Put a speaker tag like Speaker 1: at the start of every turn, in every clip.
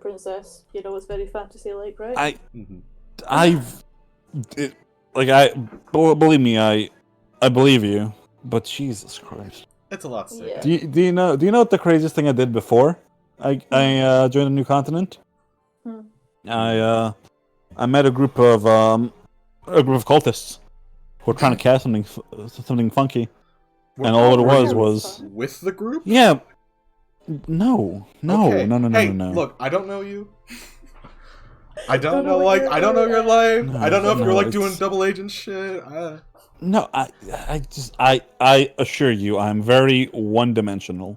Speaker 1: princess. You know, it's very fantasy-like, right?
Speaker 2: Believe me, I believe you, but Jesus Christ.
Speaker 3: It's a lot sick.
Speaker 1: Yeah.
Speaker 2: Do you know what the craziest thing I did before I joined a new continent? I met a group of cultists who were trying to cast something funky, and all it was
Speaker 3: with the group.
Speaker 2: Yeah. No.
Speaker 3: Hey,
Speaker 2: No.
Speaker 3: Look, I don't know you. I don't know your life.
Speaker 2: No,
Speaker 3: I don't know if you're like
Speaker 2: it's...
Speaker 3: doing double agent shit.
Speaker 2: No, I assure you, I'm very one-dimensional.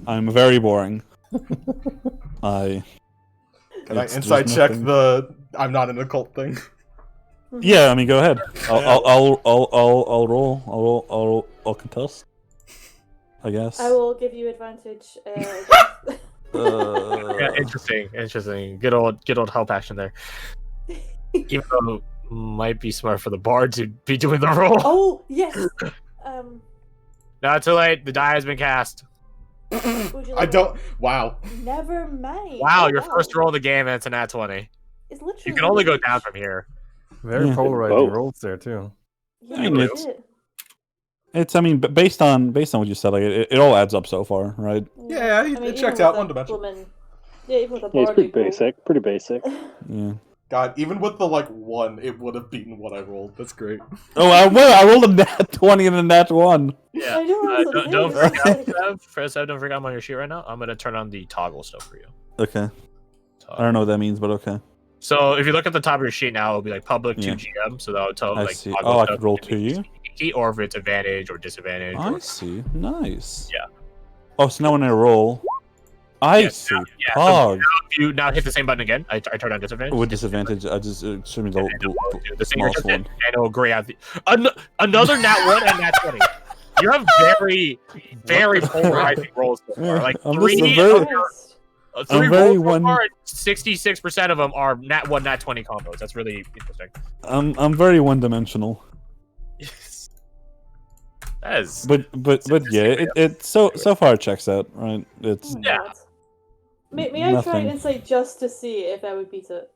Speaker 2: I'm very boring. Can
Speaker 3: I insight check the I'm not an occult thing?
Speaker 2: Yeah, I mean, go ahead. I'll roll. I'll contest. I guess.
Speaker 1: I will give you advantage.
Speaker 4: Yeah, interesting. Good old help action there. Even though it might be smart for the bard to be doing the roll.
Speaker 1: Oh yes.
Speaker 4: Not too late. The die has been cast.
Speaker 3: I don't. Wow.
Speaker 1: Never mind.
Speaker 4: Wow, your first roll of the game, and it's a nat 20.
Speaker 1: It's literally.
Speaker 4: You can only go down from here.
Speaker 5: Very polarizing rolls there too.
Speaker 1: Yeah,
Speaker 2: I mean, it's. I mean, based on what you said, like it all adds up so far, right?
Speaker 3: Yeah, it checked out one dimension.
Speaker 1: Yeah, even with the
Speaker 6: it's pretty basic.
Speaker 2: Yeah.
Speaker 3: God, even with the 1, it would have beaten what I rolled. That's great.
Speaker 2: Oh, I rolled a nat 20 and a nat 1.
Speaker 4: Yeah. Don't forget, don't forget I'm on your sheet right now. I'm gonna turn on the toggle stuff for you.
Speaker 2: Okay. I don't know what that means, but okay.
Speaker 4: So if you look at the top of your sheet now, it'll be like public to GM, so that'll tell
Speaker 2: I see. Oh, I could roll to you?
Speaker 4: Or if it's advantage or disadvantage.
Speaker 2: I see. Nice.
Speaker 4: Yeah.
Speaker 2: Oh, so now when I roll, I see.
Speaker 4: So you now hit the same button again. I turn on disadvantage.
Speaker 2: With disadvantage, I just show me the smallest one.
Speaker 4: And it'll gray out the another nat 1 and nat 20. You have very, very polarizing rolls so far. Like three rolls so far, 66% of them are nat 1, nat 20 combos. That's really interesting.
Speaker 2: I'm very one-dimensional.
Speaker 4: Yes. That is.
Speaker 2: But yeah, it so far it checks out, right? It's
Speaker 4: yeah.
Speaker 1: May I try and insight just to see if I would beat it?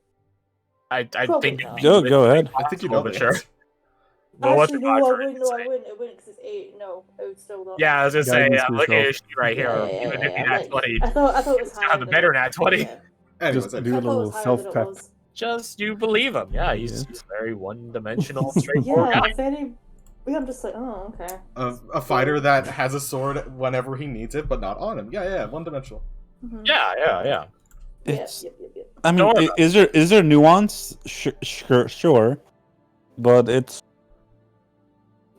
Speaker 4: I think
Speaker 2: go ahead.
Speaker 3: I think you know,
Speaker 4: but sure.
Speaker 1: Actually, no, I wouldn't. I wouldn't because it's 8. No, I would still not.
Speaker 4: Yeah, I was gonna say, I'm looking at your sheet right here. Even if you nat 20,
Speaker 1: I thought it was higher.
Speaker 4: The better nat 20.
Speaker 5: Just do a little self-pep.
Speaker 4: Just you believe him. Yeah, he's very one-dimensional, straightforward guy.
Speaker 1: I'm just like, oh, okay.
Speaker 3: A fighter that has a sword whenever he needs it, but not on him. Yeah, one-dimensional.
Speaker 1: Mm-hmm.
Speaker 4: Yeah.
Speaker 2: It's. I mean, is there nuance? Sure, but it's.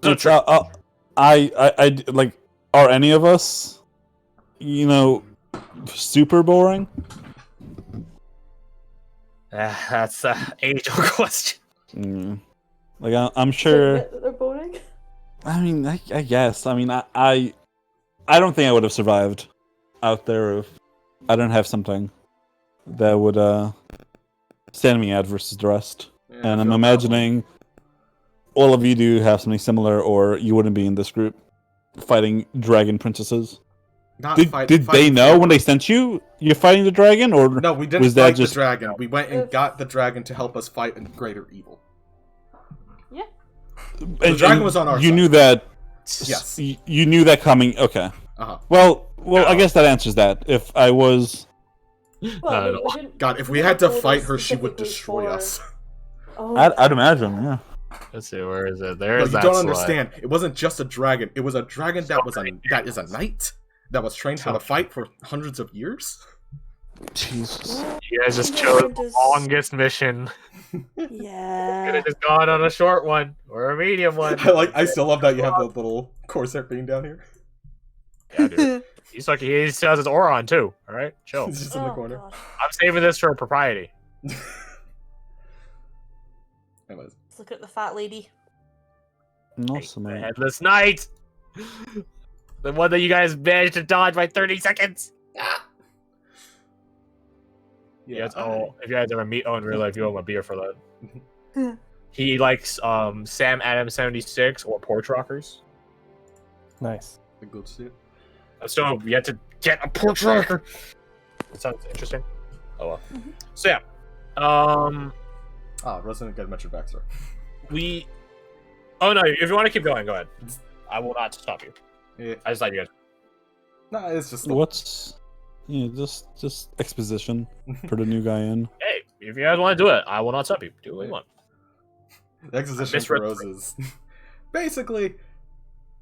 Speaker 2: It's I like. Are any of us, super boring?
Speaker 4: That's an age-old question.
Speaker 2: Like I'm sure.
Speaker 1: They're boring.
Speaker 2: I mean, I guess. I mean, I don't think I would have survived out there if I don't have something that would stand me out versus the rest. Yeah, and I'm imagining all of you do have something similar, or you wouldn't be in this group fighting dragon princesses. Did they know when they sent you? You're fighting the dragon, or
Speaker 3: no? We didn't fight the dragon. We went and got the dragon to help us fight a greater evil.
Speaker 1: Yeah.
Speaker 3: The dragon was on our side.
Speaker 2: You knew that.
Speaker 3: Yes.
Speaker 2: You knew that coming. Okay.
Speaker 3: Uh-huh.
Speaker 2: Well, I guess that answers that. If I was.
Speaker 3: God, if we had to fight her, she would destroy us.
Speaker 1: Oh.
Speaker 2: I'd imagine, yeah.
Speaker 4: Let's see, where is it? There's that.
Speaker 3: You don't understand. It wasn't just a dragon. It was a dragon that is a knight that was trained how to fight for hundreds of years.
Speaker 2: Jesus.
Speaker 4: You guys just chose the longest mission.
Speaker 1: Yeah.
Speaker 4: Could have just gone on a short one or a medium one.
Speaker 3: I still love that you have the little corsair being down here.
Speaker 4: Yeah, dude. He's lucky he still has his aura on too. All right, chill.
Speaker 3: He's just in the corner.
Speaker 1: God.
Speaker 4: I'm saving this for propriety.
Speaker 1: Let's look at the fat lady.
Speaker 2: Awesome.
Speaker 4: The headless knight. The one that you guys managed to dodge by 30 seconds. Yeah, it's all. If you guys ever meet Owen in real life, you owe him a beer for that. He likes Sam Adams 76 or porch rockers.
Speaker 5: Nice.
Speaker 3: A good suit.
Speaker 4: I'm still yet to get a porch rocker. That sounds interesting. Oh well.
Speaker 1: Mhm.
Speaker 4: So yeah,
Speaker 3: Resident Get mentioned Baxter.
Speaker 4: we. Oh no! If you want to keep going, go ahead. I will not stop you.
Speaker 3: Yeah.
Speaker 4: I just thought you guys.
Speaker 3: Nah, it's just
Speaker 2: What's just exposition for the new guy in.
Speaker 4: Hey, if you guys want to do it, I will not stop you. Do what you want.
Speaker 3: the exposition for Rose is basically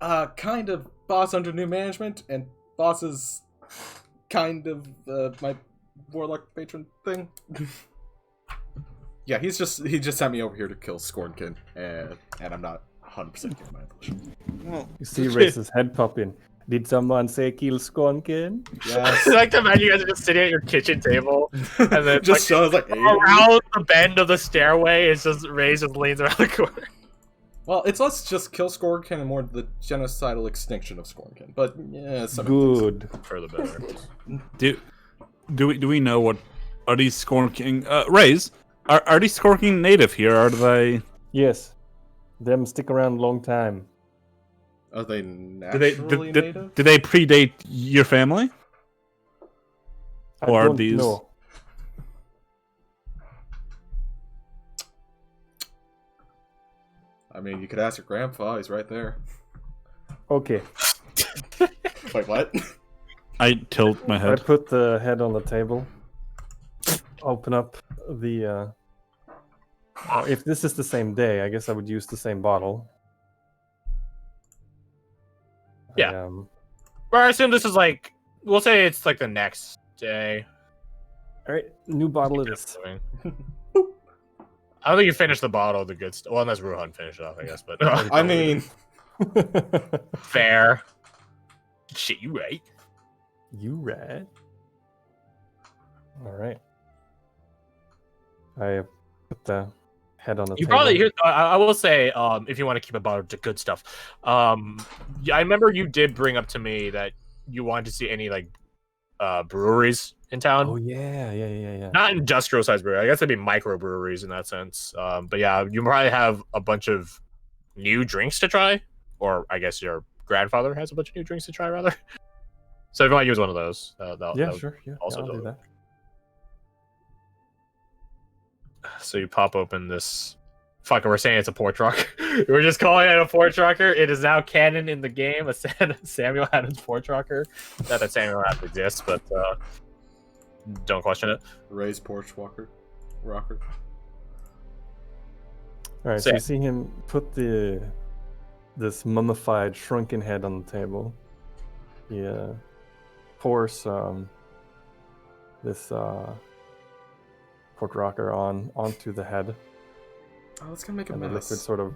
Speaker 3: kind of boss under new management, and boss is kind of my warlock patron thing. Yeah, he just sent me over here to kill Scornkin, and I'm not 100% giving my evolution.
Speaker 5: You see Race's head pop in. Did someone say kill Scornkin?
Speaker 3: Yes.
Speaker 4: I like to imagine you guys are just sitting at your kitchen table, and then
Speaker 3: just shows like
Speaker 4: around the bend of the stairway, it's just Ray just leans around the corner.
Speaker 3: Well, it's less just kill Scornkin and more the genocidal extinction of Scornkin. But yeah, some
Speaker 5: Good.
Speaker 4: For the better.
Speaker 2: Do we know what are these Scornking Rays? Are these Scornking native here? Are they?
Speaker 5: Yes. Them stick around a long time.
Speaker 3: Are they naturally native?
Speaker 2: Do they predate your family? Or
Speaker 5: I
Speaker 2: are
Speaker 5: don't
Speaker 2: these?
Speaker 5: know.
Speaker 3: I mean, you could ask your grandpa. He's right there.
Speaker 5: Okay.
Speaker 3: Wait, what?
Speaker 2: I tilt my
Speaker 5: I
Speaker 2: head.
Speaker 5: put the head on the table. Open up the. If this is the same day, I guess I would use the same bottle.
Speaker 4: Yeah. Or I assume this is like, we'll say it's like the next day.
Speaker 5: All right, new bottle it is.
Speaker 4: I don't think you finished the bottle of the good stuff. Well, unless Ruhan finished it off, I guess. But
Speaker 3: I mean,
Speaker 4: fair. Shit, you right.
Speaker 5: You right. All right. I put the head on the
Speaker 4: You
Speaker 5: table.
Speaker 4: probably. I will say, if you want to keep a bottle of good stuff, I remember you did bring up to me that you wanted to see any like breweries in town.
Speaker 5: Oh yeah.
Speaker 4: Not industrial sized brewery. I guess they'd be microbreweries in that sense. But yeah, you probably have a bunch of new drinks to try, or I guess your grandfather has a bunch of new drinks to try, rather. So if you want to use one of those,
Speaker 5: Sure. Yeah,
Speaker 4: also
Speaker 5: I'll do that.
Speaker 4: So you pop open this. Fuck, we're saying it's a porch rocker. We're just calling it a porch rocker. It is now canon in the game. A Samuel Adams porch rocker. Not that Samuel Adams exists, but don't question it.
Speaker 3: Ray's porch rocker.
Speaker 5: All right, so you see him put this mummified, shrunken head on the table. He pours this porch rocker onto the head.
Speaker 3: Oh, that's gonna make a
Speaker 5: and
Speaker 3: mess.
Speaker 5: the liquid sort of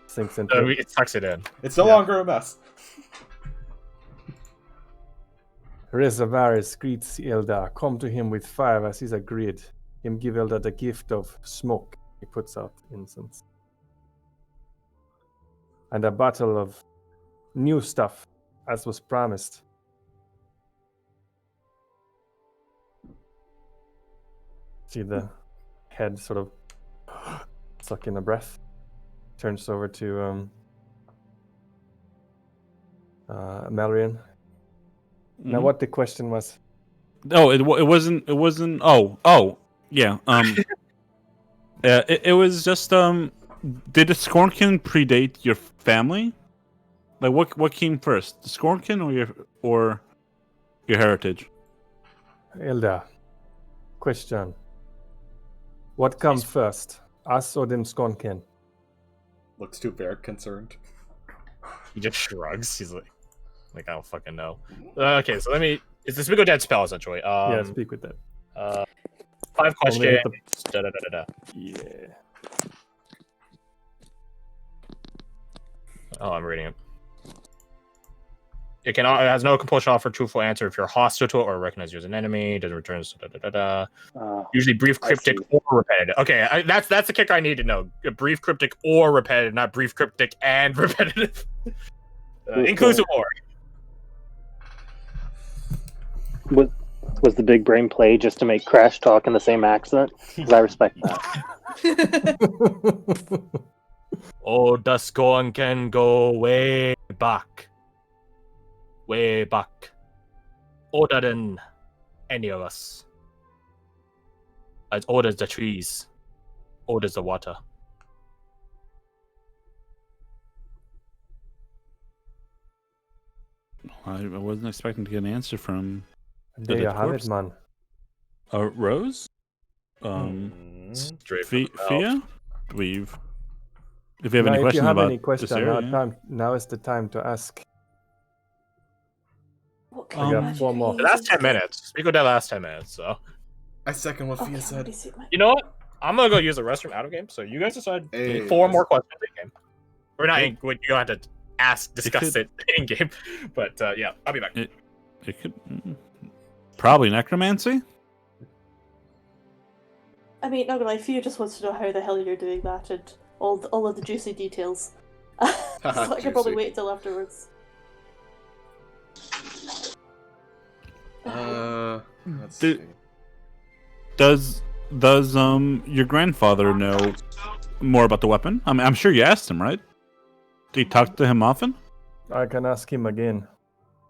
Speaker 5: sinks into it.
Speaker 4: It sucks it in.
Speaker 3: It's no longer a mess.
Speaker 5: Reservaris greets Elda. Come to him with fire as he's agreed. Him give Elda the gift of smoke. He puts out incense. And a bottle of new stuff, as was promised. See the head sort of suck in a breath. Turns over to Malrian. Now, what the question was?
Speaker 2: Oh, it wasn't. Oh, yeah. It was just Did the Scornkin predate your family? Like, what came first, the Scornkin or your heritage?
Speaker 5: Elda, question. What comes first, us or them Scornkin?
Speaker 3: Looks too very concerned.
Speaker 4: He just shrugs. He's like I don't fucking know. Okay, so let me. It's the Speak with Dead spell essentially.
Speaker 5: Yeah, speak with that.
Speaker 4: 5 questions.
Speaker 5: Yeah.
Speaker 4: Oh, I'm reading it. It has no compulsion to offer truthful answer if you're hostile to it or recognized you as an enemy. Doesn't return. Usually brief, cryptic, or repetitive. Okay, that's the kicker I need to know. Brief, cryptic, or repetitive, not brief, cryptic, and repetitive. Inclusive or.
Speaker 6: Was the big brain play just to make Crash talk in the same accent? Because I respect that.
Speaker 4: Oh, the Scorn can go way back. Way back. Older than any of us. As old as the trees, old as the water.
Speaker 2: I wasn't expecting to get an answer from
Speaker 5: There you have it, man.
Speaker 2: Rose.
Speaker 4: Straight from the mouth.
Speaker 2: Fia. If you have any
Speaker 5: If
Speaker 2: questions
Speaker 5: you have
Speaker 2: about
Speaker 5: any question,
Speaker 2: this area,
Speaker 5: now is the time to ask.
Speaker 1: What
Speaker 5: I got 4 more.
Speaker 4: The last 10 minutes. We go down the last 10 minutes, so.
Speaker 3: I second what Fia
Speaker 1: Okay,
Speaker 3: said.
Speaker 4: You know what? I'm gonna go use the restroom out of game, so you guys decide
Speaker 3: Hey,
Speaker 4: 4 more questions in game. Or not,
Speaker 2: Hey.
Speaker 4: you don't have to discuss it in game. But yeah, I'll be back.
Speaker 2: it could probably necromancy.
Speaker 1: I mean, not gonna lie, Fia just wants to know how the hell you're doing that and all of the juicy details. So I can probably
Speaker 3: Juicy.
Speaker 1: wait till afterwards.
Speaker 3: Let's
Speaker 2: Dude.
Speaker 3: see.
Speaker 2: Does your grandfather know more about the weapon? I mean, I'm sure you asked him, right? Do you talk to him often?
Speaker 5: I can ask him again.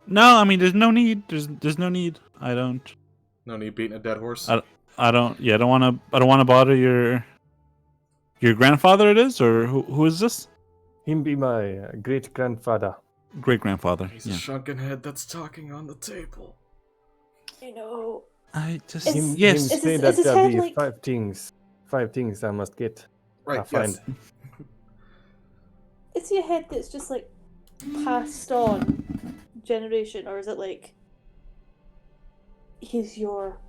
Speaker 2: No, I mean, there's no need. There's no need. I don't.
Speaker 3: No need beating a dead horse.
Speaker 2: I don't. Yeah, I don't want to bother your grandfather. It is, or who is this?
Speaker 5: Him be my great grandfather.
Speaker 2: Great grandfather.
Speaker 3: He's
Speaker 2: Yeah.
Speaker 3: a shrunken head that's talking on the table.
Speaker 1: You know,
Speaker 2: I just
Speaker 1: Him
Speaker 2: yes.
Speaker 5: Him say
Speaker 1: is
Speaker 5: that
Speaker 1: his
Speaker 5: there
Speaker 1: head
Speaker 5: be
Speaker 1: like-
Speaker 5: 5 things I must get.
Speaker 3: Right,
Speaker 5: find.
Speaker 3: yes.
Speaker 1: is he a head that's just like passed on generation, or is it like he's your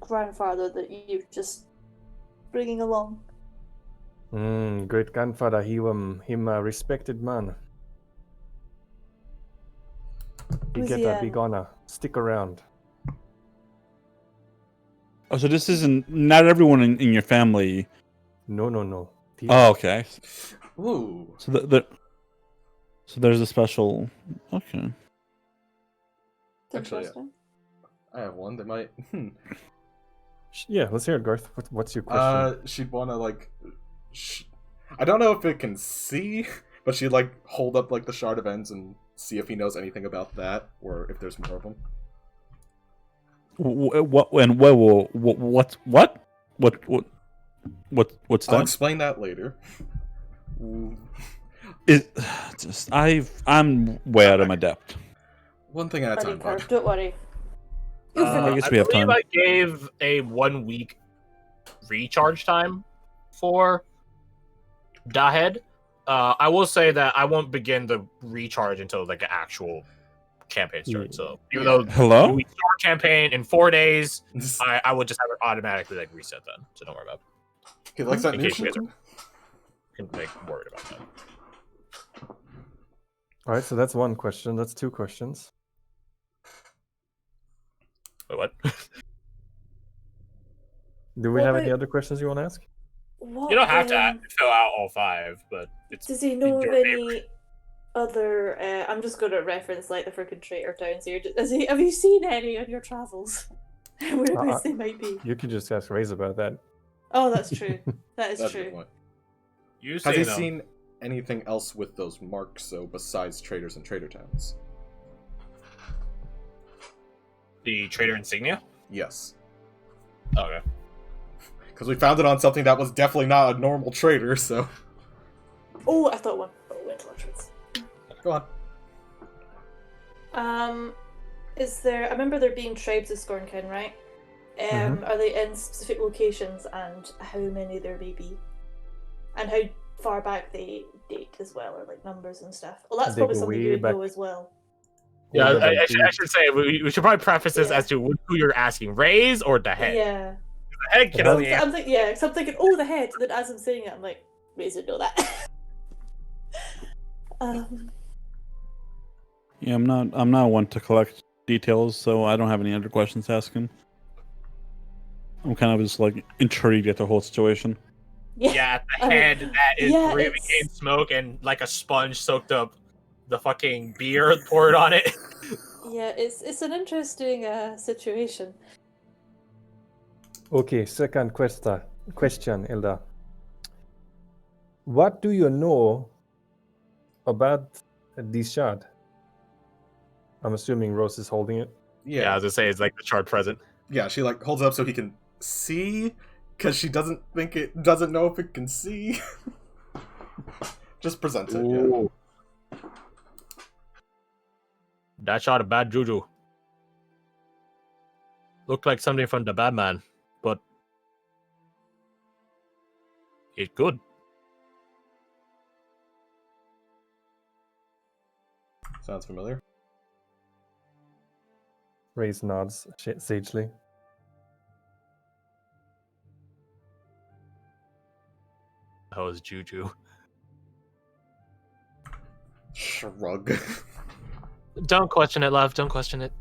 Speaker 1: grandfather that you're just bringing along?
Speaker 5: Great grandfather, him a respected man. He
Speaker 1: Was
Speaker 5: get
Speaker 1: he,
Speaker 5: a big honor. Stick around.
Speaker 2: Oh, so this isn't not everyone in your family.
Speaker 5: No.
Speaker 2: Oh, okay.
Speaker 3: Ooh.
Speaker 2: So so there's a special. Okay.
Speaker 3: Actually,
Speaker 1: Interesting.
Speaker 3: I have one that might.
Speaker 5: Yeah, let's hear it, Garth. What's your question?
Speaker 3: She'd want to like. I don't know if it can see, but she'd like hold up like the shard of ends and see if he knows anything about that, or if there's more of them.
Speaker 2: What's
Speaker 3: I'll
Speaker 2: that?
Speaker 3: explain that later. Ooh.
Speaker 2: I'm way out of my depth.
Speaker 3: One thing at a
Speaker 1: Learning
Speaker 3: time, bud.
Speaker 1: curve, don't worry. You'll figure
Speaker 2: I
Speaker 1: it
Speaker 2: guess
Speaker 1: out.
Speaker 2: we have
Speaker 4: believe
Speaker 2: time.
Speaker 4: I gave a 1 week recharge time for Dahed. I will say that I won't begin the recharge until like an actual campaign starts. So even though
Speaker 2: Hello?
Speaker 4: we start campaign in 4 days, I would just have it automatically like reset then. So don't worry about it.
Speaker 3: He likes that
Speaker 4: In
Speaker 3: new
Speaker 4: case you
Speaker 3: shit.
Speaker 4: guys can like worried about that.
Speaker 5: All right, so that's 1 question. That's 2 questions.
Speaker 4: Wait, what?
Speaker 5: Do we
Speaker 1: What
Speaker 5: have any
Speaker 1: about-
Speaker 5: other questions you want to ask?
Speaker 1: What,
Speaker 4: You don't have to fill out all 5, but it's
Speaker 1: does he know of
Speaker 4: your
Speaker 1: any other? I'm just going to reference like the freaking traitor towns here. Have you seen any on your travels? Whereabouts they might be.
Speaker 5: You could just ask Raze about that.
Speaker 1: Oh, that's true. That is
Speaker 3: That's a good
Speaker 1: true.
Speaker 3: point.
Speaker 4: You
Speaker 3: Has he
Speaker 4: them.
Speaker 3: seen anything else with those marks, so besides traders and trader towns?
Speaker 4: The trader insignia?
Speaker 3: Yes.
Speaker 4: Okay.
Speaker 3: Because we found it on something that was definitely not a normal trader, so.
Speaker 1: Oh, I thought one. Oh, went towards.
Speaker 3: Go on.
Speaker 1: Is there? I remember there being tribes of Scornkin, right? Are they in specific locations, and how many there may be, and how far back they date as well, or like numbers and stuff? Well, that's
Speaker 5: They
Speaker 1: probably
Speaker 5: go
Speaker 1: something
Speaker 5: way
Speaker 1: you would know
Speaker 5: back.
Speaker 1: as well.
Speaker 4: Yeah,
Speaker 5: Older than
Speaker 4: I should say we should probably preface this
Speaker 1: Yeah.
Speaker 4: as to who you're asking, Raze or the head.
Speaker 1: Yeah.
Speaker 4: The head can only answer.
Speaker 1: I'm thinking, yeah, because I'm thinking, oh, the head. Then as I'm saying it, I'm like, Raze would know that.
Speaker 2: Yeah, I'm not one to collect details, so I don't have any other questions to ask him. I'm kind of just like intrigued at the whole situation.
Speaker 4: Yeah, the
Speaker 1: I mean,
Speaker 4: head that is
Speaker 1: yeah,
Speaker 4: breathing
Speaker 1: it's-
Speaker 4: in smoke and like a sponge soaked up the fucking beer poured on it.
Speaker 1: Yeah, it's an interesting situation.
Speaker 5: Okay, second question, Elda. What do you know about this shard? I'm assuming Rose is holding it.
Speaker 4: Yeah, I was gonna say it's like the chart present.
Speaker 3: Yeah, she like holds it up so he can see, Because she doesn't know if it can see. Just present it, yeah.
Speaker 4: That shot of bad juju. Looked like something from the Batman, but it's good.
Speaker 3: Sounds familiar.
Speaker 5: Raise nods sagely.
Speaker 4: That was juju.
Speaker 3: Shrug.
Speaker 4: Don't question it, love. Don't question it.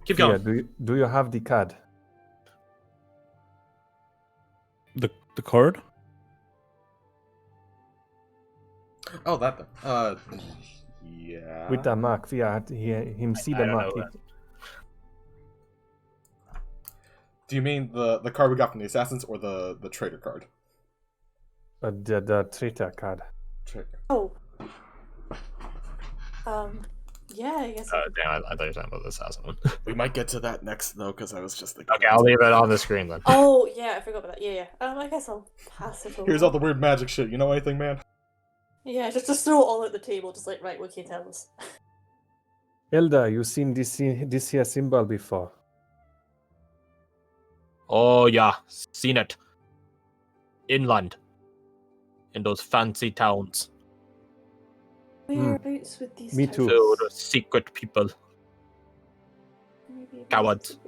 Speaker 4: Keep
Speaker 5: Yeah,
Speaker 4: going.
Speaker 5: do you have the card?
Speaker 2: The card?
Speaker 3: Oh, that thing. Yeah.
Speaker 5: With the mark, yeah, him see
Speaker 4: I
Speaker 5: the
Speaker 4: don't
Speaker 5: mark.
Speaker 4: know
Speaker 3: Do you mean the card we got from the assassins or the traitor card?
Speaker 5: The traitor card.
Speaker 3: Traitor.
Speaker 1: Oh. Yeah, I guess.
Speaker 4: Damn, I thought you were talking about the assassin one.
Speaker 3: We might get to that next though, because I was just thinking.
Speaker 4: Okay, I'll leave it on the screen then.
Speaker 1: Oh, yeah, I forgot about that. Yeah. I guess I'll pass it over.
Speaker 3: Here's all the weird magic shit. You know anything, man?
Speaker 1: Yeah, just throw it all at the table, just like, right, what can you tell us?
Speaker 5: Elda, you seen this here symbol before?
Speaker 4: Oh yeah, seen it. Inland. In those fancy towns.
Speaker 1: Whereabouts with these
Speaker 5: Me
Speaker 1: towns?
Speaker 5: too.
Speaker 4: Filled with secret people.
Speaker 1: Maybe
Speaker 4: Cowards.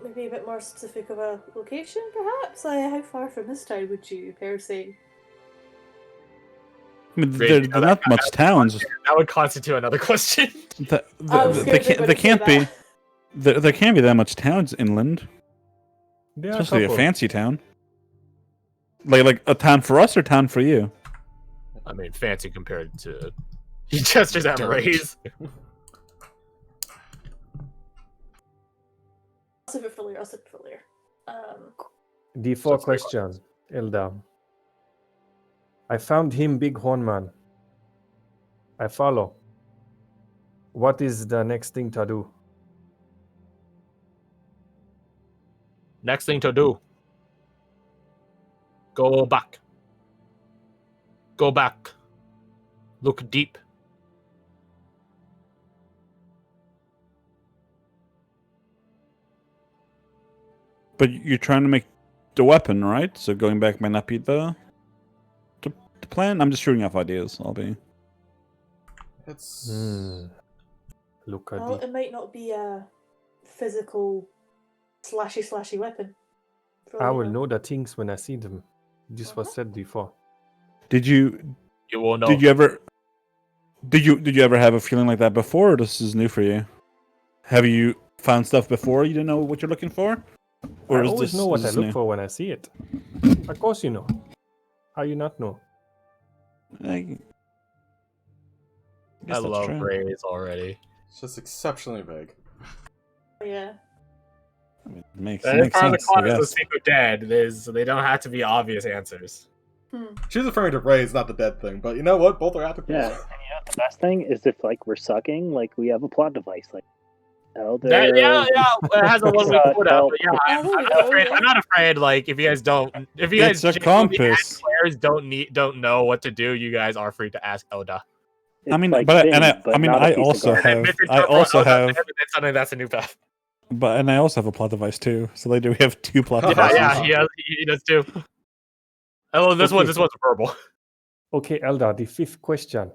Speaker 1: Maybe a bit more specific of a location, perhaps? How far from this town would you pair say?
Speaker 2: I mean,
Speaker 4: Really?
Speaker 2: they're not much towns.
Speaker 4: That would constitute another question.
Speaker 2: They can't be. There can't be that much towns inland.
Speaker 5: There are
Speaker 2: Especially a
Speaker 5: couple.
Speaker 2: fancy town. Like a town for us or town for you?
Speaker 4: I mean, fancy compared to Chester's at Rays.
Speaker 1: I'll save it for later.
Speaker 5: D4 question, Elda. I found him, Big Horn Man. I follow. What is the next thing to do?
Speaker 4: Next thing to do. Go back. Go back. Look deep.
Speaker 2: But you're trying to make the weapon, right? So going back might not be the plan. I'm just shooting off ideas. I'll be.
Speaker 3: It's.
Speaker 5: Look at
Speaker 1: Well,
Speaker 5: the...
Speaker 1: it might not be a physical slashy weapon. For
Speaker 5: I
Speaker 1: all
Speaker 5: will
Speaker 1: you
Speaker 5: know the things when I see them. This was said before.
Speaker 2: Did you
Speaker 4: You will know.
Speaker 2: Did you ever have a feeling like that before, or this is new for you? Have you found stuff before you didn't know what you're looking for? Or
Speaker 5: I
Speaker 2: is
Speaker 5: always
Speaker 2: this,
Speaker 5: know what
Speaker 2: is
Speaker 5: I
Speaker 2: this
Speaker 5: look
Speaker 2: new?
Speaker 5: for when I see it. Of course you know. How you not know?
Speaker 2: I
Speaker 4: I
Speaker 2: guess that's
Speaker 4: love
Speaker 2: true.
Speaker 4: Rays already.
Speaker 3: It's just exceptionally vague.
Speaker 1: Yeah.
Speaker 2: I mean, it makes
Speaker 4: That is part of the
Speaker 2: sense, I
Speaker 4: clause of the
Speaker 2: guess.
Speaker 4: secret dead. They don't have to be obvious answers.
Speaker 3: She's referring to Ray's, not the dead thing, but you know what? Both are applicable.
Speaker 6: Yeah. And you know the best thing is if like we're sucking, like we have a plot device, like Elder.
Speaker 4: Yeah, it has a 1 week
Speaker 6: Suck,
Speaker 4: quota,
Speaker 6: help.
Speaker 4: but yeah, I'm
Speaker 1: Oh,
Speaker 4: not afraid. I'm not afraid. Like if you guys
Speaker 2: It's a
Speaker 4: genuinely as
Speaker 2: compass.
Speaker 4: players don't know what to do, you guys are free to ask Elda.
Speaker 6: It's
Speaker 2: I mean,
Speaker 6: like
Speaker 2: but
Speaker 6: Vinny,
Speaker 2: I mean,
Speaker 6: not a
Speaker 2: I
Speaker 6: piece of
Speaker 2: also
Speaker 6: garbage.
Speaker 2: have,
Speaker 4: Misinterpret Elda, That's something that's a new path.
Speaker 2: but I also have a plot device too. So we have two plot
Speaker 3: Yeah,
Speaker 2: devices.
Speaker 4: Yeah, he does too. Oh, this
Speaker 5: Okay.
Speaker 4: one's verbal.
Speaker 5: Okay, Elda, the fifth question.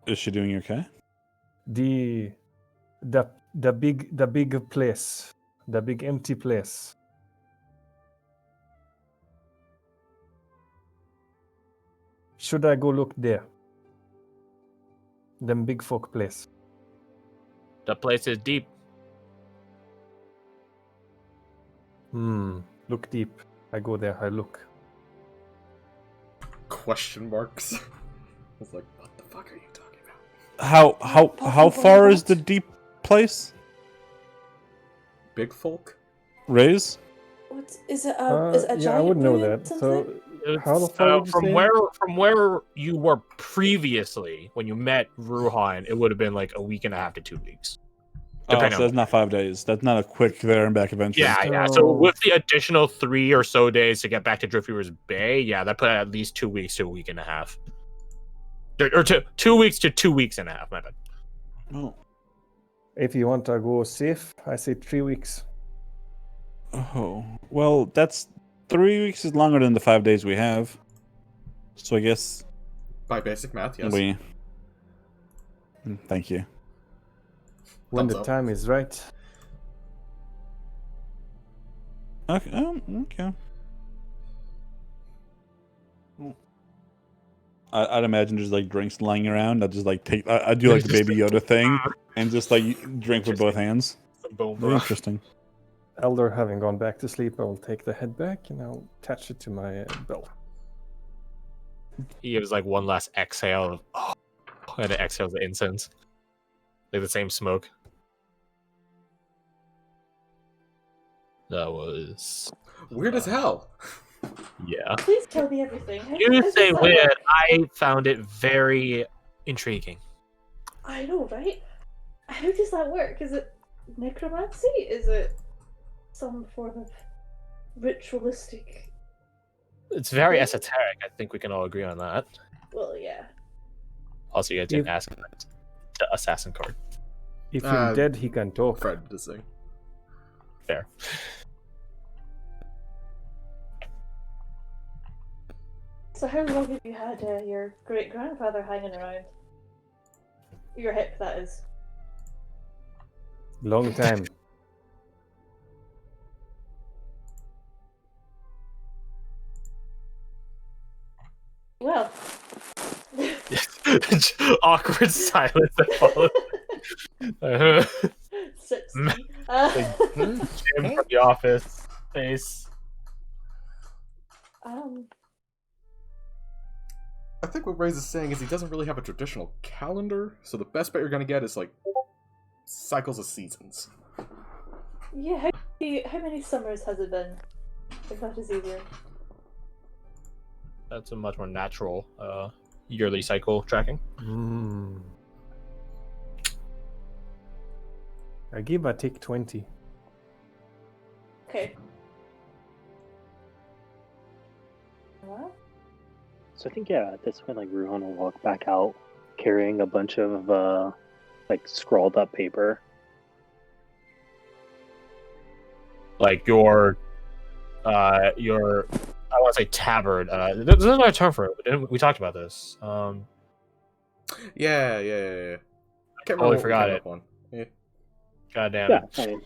Speaker 2: Is she doing okay?
Speaker 5: The big place. The big empty place. Should I go look there? Them big folk place.
Speaker 4: The place is deep.
Speaker 5: Look deep. I go there, I look.
Speaker 3: Question marks. I was like, what the fuck are you talking about?
Speaker 2: How far is the deep place?
Speaker 3: Big folk?
Speaker 2: Raise?
Speaker 1: What is it? Is it a
Speaker 5: Yeah,
Speaker 1: giant
Speaker 5: I would know
Speaker 1: ruin,
Speaker 5: that.
Speaker 1: something?
Speaker 5: So How far would you
Speaker 4: from
Speaker 5: say?
Speaker 4: where you were previously when you met Ruhan, it would have been like a week and a half to 2 weeks.
Speaker 2: Oh,
Speaker 4: Depending
Speaker 2: so
Speaker 4: on
Speaker 2: that's not 5 days. That's not a quick there and back adventure.
Speaker 4: yeah. So with the additional 3 or so days to get back to Driftweaver's Bay, yeah, that put at least 2 weeks to a week and a half. Or 2 weeks to 2 weeks and a half, my bad.
Speaker 2: Oh.
Speaker 5: If you want to go safe, I say 3 weeks.
Speaker 2: Oh. Well, that's 3 weeks is longer than the 5 days we have. So I guess
Speaker 3: By basic math, yes.
Speaker 2: Thank you.
Speaker 5: When
Speaker 3: Thumbs
Speaker 5: the
Speaker 3: up.
Speaker 5: time is right.
Speaker 2: Okay. Okay. I'd imagine there's like drinks lying around. I'd just like take. I do like the Baby Yoda thing and just like drink with both hands.
Speaker 4: Boom,
Speaker 2: Very
Speaker 4: bro.
Speaker 2: interesting.
Speaker 5: Elder having gone back to sleep, I will take the head back and I'll attach it to my belt.
Speaker 4: He gives like one last exhale. And it exhales the incense. Like the same smoke. That was
Speaker 3: Weird as hell.
Speaker 4: yeah.
Speaker 1: Please tell me everything. How
Speaker 4: You
Speaker 1: does
Speaker 4: say
Speaker 1: that
Speaker 4: weird.
Speaker 1: work?
Speaker 4: I found it very intriguing.
Speaker 1: I know, right? How does that work? Is it necromancy? Is it some form of ritualistic?
Speaker 4: It's very
Speaker 1: Yeah.
Speaker 4: esoteric. I think we can all agree on that.
Speaker 1: Well, yeah.
Speaker 4: Also, you guys didn't ask about the assassin card.
Speaker 5: If he's dead, he can talk.
Speaker 3: Fred to sing.
Speaker 4: Fair.
Speaker 1: So how long have you had your great-grandfather hanging around? Your hip, that is.
Speaker 5: Long time.
Speaker 1: Well.
Speaker 4: Awkward silence that follows.
Speaker 1: 60.
Speaker 4: Jim from the office. Face.
Speaker 3: I think what Ray's is saying is he doesn't really have a traditional calendar, so the best bet you're gonna get is like cycles of seasons.
Speaker 1: Yeah, how many summers has it been? If that is easier.
Speaker 4: That's a much more natural yearly cycle tracking.
Speaker 5: I give a take 20.
Speaker 1: Okay. Well,
Speaker 6: So I think at this point, like Ruhan will walk back out carrying a bunch of like scrawled up paper.
Speaker 4: Like your I want to say tabard. There's another term for it. We talked about this.
Speaker 3: Yeah. Can't
Speaker 4: Totally
Speaker 3: remember
Speaker 4: forgot it.
Speaker 3: one. Yeah.
Speaker 4: God damn
Speaker 6: Yeah,
Speaker 4: it.
Speaker 6: I mean,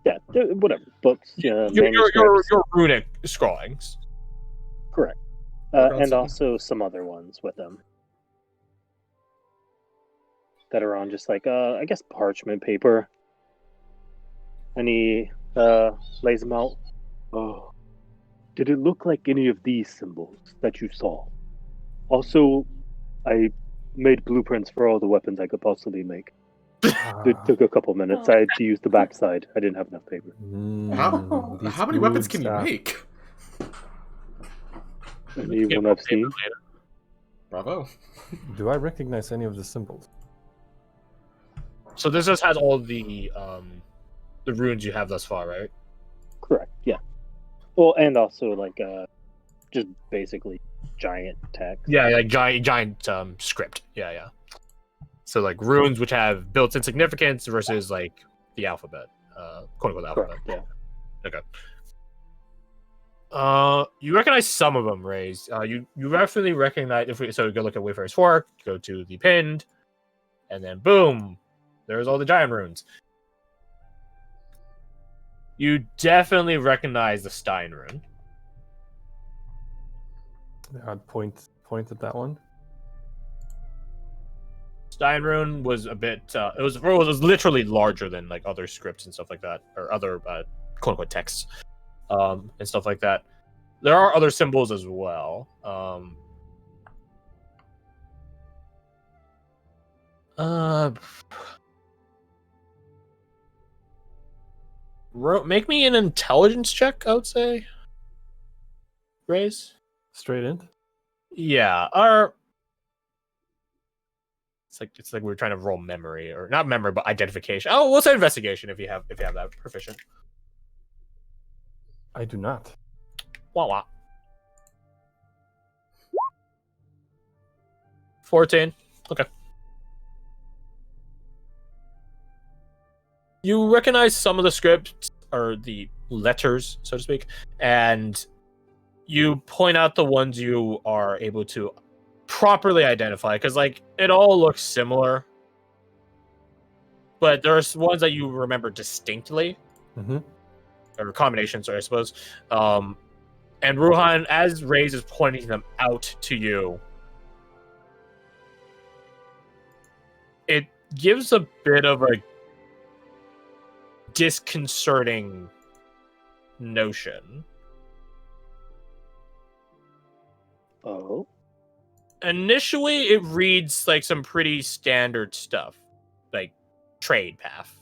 Speaker 6: yeah, whatever. Books,
Speaker 4: Your
Speaker 6: manuscripts.
Speaker 4: runic scrawlings.
Speaker 6: Correct.
Speaker 3: Work on
Speaker 6: And
Speaker 3: something.
Speaker 6: also some other ones with them that are on just like I guess parchment paper. And he lays them out. Oh, did it look like any of these symbols that you saw? Also, I made blueprints for all the weapons I could possibly make. It took a couple minutes. I had to use the backside. I didn't have enough paper.
Speaker 3: How many weapons can you make?
Speaker 6: Anyone I've seen?
Speaker 3: Bravo.
Speaker 5: Do I recognize any of the symbols?
Speaker 4: So this just has all the runes you have thus far, right?
Speaker 6: Correct. Yeah. Well, and also like just basically giant text.
Speaker 4: Yeah, like giant script. Yeah. So like runes which have built-in significance versus like the alphabet, quote unquote alphabet.
Speaker 6: Correct. Yeah.
Speaker 4: Okay. You recognize some of them, Rays. You definitely recognize so go look at Wayfarer's Fork, go to the pinned, and then boom, there's all the giant runes. You definitely recognize the Stein rune.
Speaker 5: I'd point at that one.
Speaker 4: Stein rune was a bit. It was literally larger than like other scripts and stuff like that, or other quote unquote texts, and stuff like that. There are other symbols as well. Make me an intelligence check, I would say. Raise.
Speaker 5: Straight in.
Speaker 4: Yeah, it's like we're trying to roll memory, or not memory, but identification. Oh, we'll say investigation if you have that proficient.
Speaker 5: I do not.
Speaker 4: Wah wah. 14. Okay. You recognize some of the scripts, or the letters, so to speak, and you point out the ones you are able to properly identify, because like it all looks similar, but there's ones that you remember distinctly, or combinations, I suppose. And Ruhan, as Ray's is pointing them out to you, it gives a bit of a disconcerting notion.
Speaker 6: Oh.
Speaker 4: Initially, it reads like some pretty standard stuff, like trade path,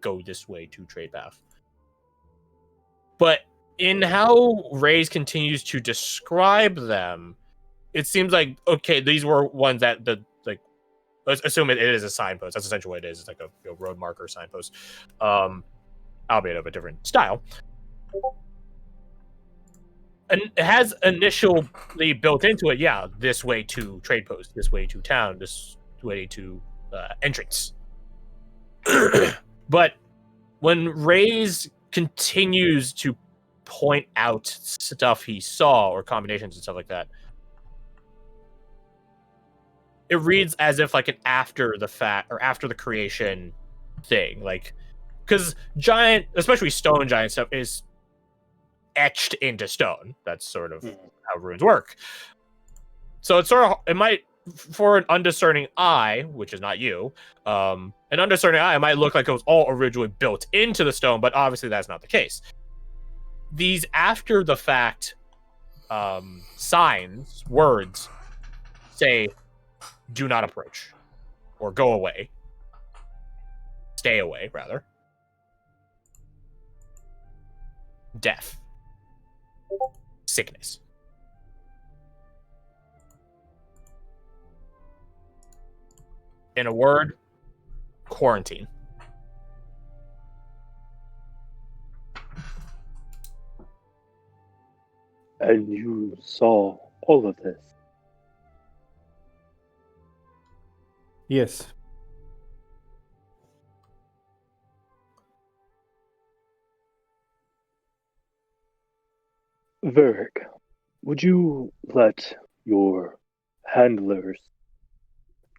Speaker 4: go this way to trade path. But in how Ray's continues to describe them, it seems like, okay, these were ones that let's assume it is a signpost. That's essentially what it is. It's like a road marker signpost, albeit of a different style. And it has initially built into it, this way to trade post, this way to town, this way to entrance. But when Ray's continues to point out stuff he saw, or combinations and stuff like that, it reads as if like an after the fact, or after the creation thing. Like, because giant, especially stone giant stuff, is etched into stone. That's sort of how runes work. So it's it might, for an undiscerning eye, which is not you, an undiscerning eye, it might look like it was all originally built into the stone, but obviously that's not the case. These after the fact signs, words, say, do not approach, or go away, stay away, rather, death, sickness. In a word, quarantine.
Speaker 6: And you saw all of this?
Speaker 5: Yes.
Speaker 6: Verric, would you let your handlers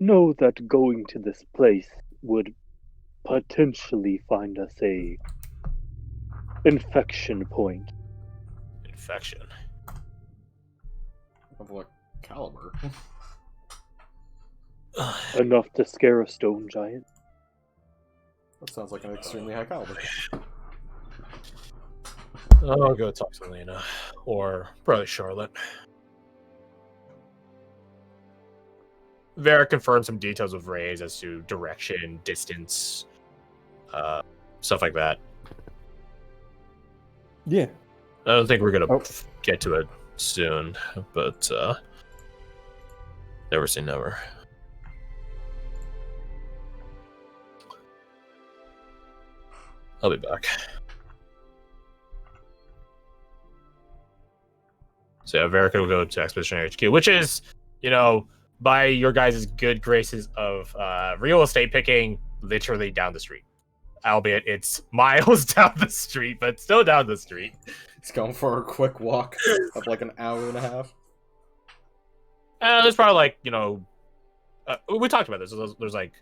Speaker 6: know that going to this place would potentially find us a infection point?
Speaker 4: Infection.
Speaker 3: Of what caliber?
Speaker 6: Enough to scare a stone giant?
Speaker 3: That sounds like an extremely high caliber.
Speaker 4: I'll go talk to Lena, or probably Charlotte. Vera confirmed some details of Ray's as to direction, distance, stuff like that.
Speaker 5: Yeah.
Speaker 4: I don't think we're gonna get to it soon, but never say never. I'll be back. So yeah, Verica will go to Expeditionary HQ, which is, by your guys' good graces of real estate picking, literally down the street. Albeit it's miles down the street, but still down the street.
Speaker 3: It's going for a quick walk of like an hour and a half.
Speaker 4: There's probably like, we talked about this. There's like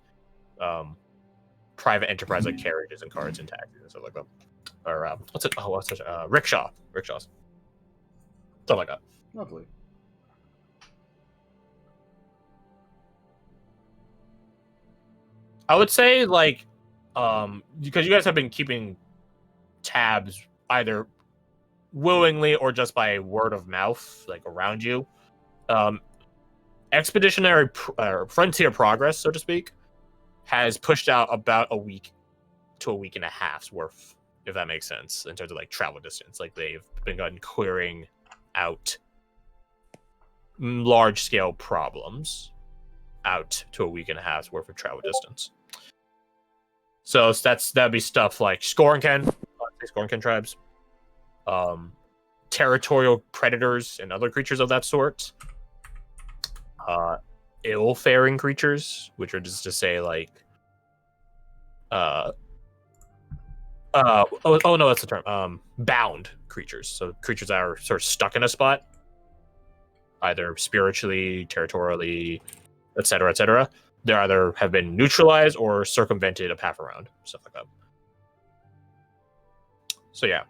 Speaker 4: private enterprise like carriages and cars and taxis and stuff like that. Or what's it? Rickshaws. Stuff like that.
Speaker 3: Lovely.
Speaker 4: I would say like, because you guys have been keeping tabs either willingly or just by word of mouth, like around you. Expeditionary Frontier Progress, so to speak, has pushed out about a week to a week and a half's worth, if that makes sense, in terms of like travel distance. Like they've been clearing out large-scale problems out to a week and a half's worth of travel distance. So that'd be stuff like Scorinken tribes, territorial predators and other creatures of that sort, ill-faring creatures, which are just to say like, oh no, that's the term. Bound creatures, so creatures that are sort of stuck in a spot, either spiritually, territorially, etc., etc. They either have been neutralized or circumvented a path around, stuff like that. So yeah,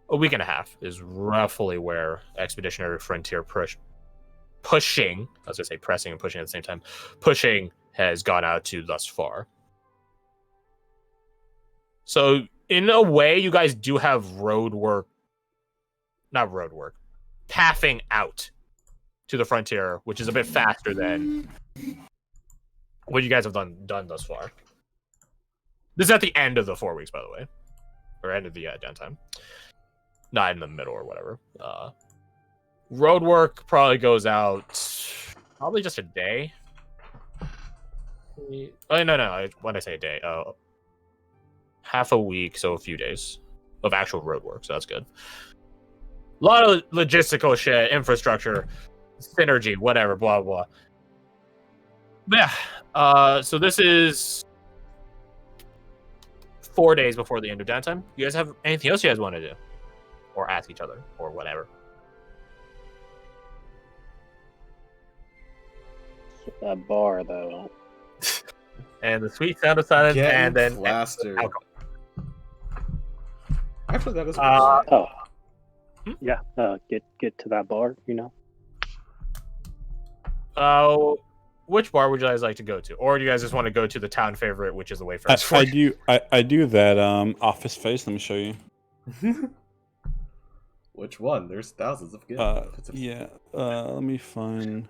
Speaker 4: a week and a half is roughly where Expeditionary Frontier pushing, I was going to say pressing and pushing at the same time, pushing has gone out to thus far. So in a way, you guys do have pathing out to the frontier, which is a bit faster than what you guys have done thus far. This is at the end of the 4 weeks, by the way, or end of the downtime, not in the middle or whatever. Road work probably goes out probably just a day. Oh no! When I say a day, half a week, so a few days of actual road work. So that's good. A lot of logistical shit, infrastructure, synergy, whatever, blah blah. But yeah, so this is 4 days before the end of downtime. You guys have anything else you guys want to do, or ask each other, or whatever?
Speaker 6: That bar, though.
Speaker 4: And the sweet sound of silence, and then
Speaker 3: plastered. Actually, that is.
Speaker 6: Yeah. Get to that bar. You
Speaker 4: know. Which bar would you guys like to go to, or do you guys just want to go to the town favorite, which is the Wayfarers?
Speaker 2: I do that office space. Let me show you.
Speaker 3: Which one? There's thousands of good.
Speaker 2: Yeah. Let me find.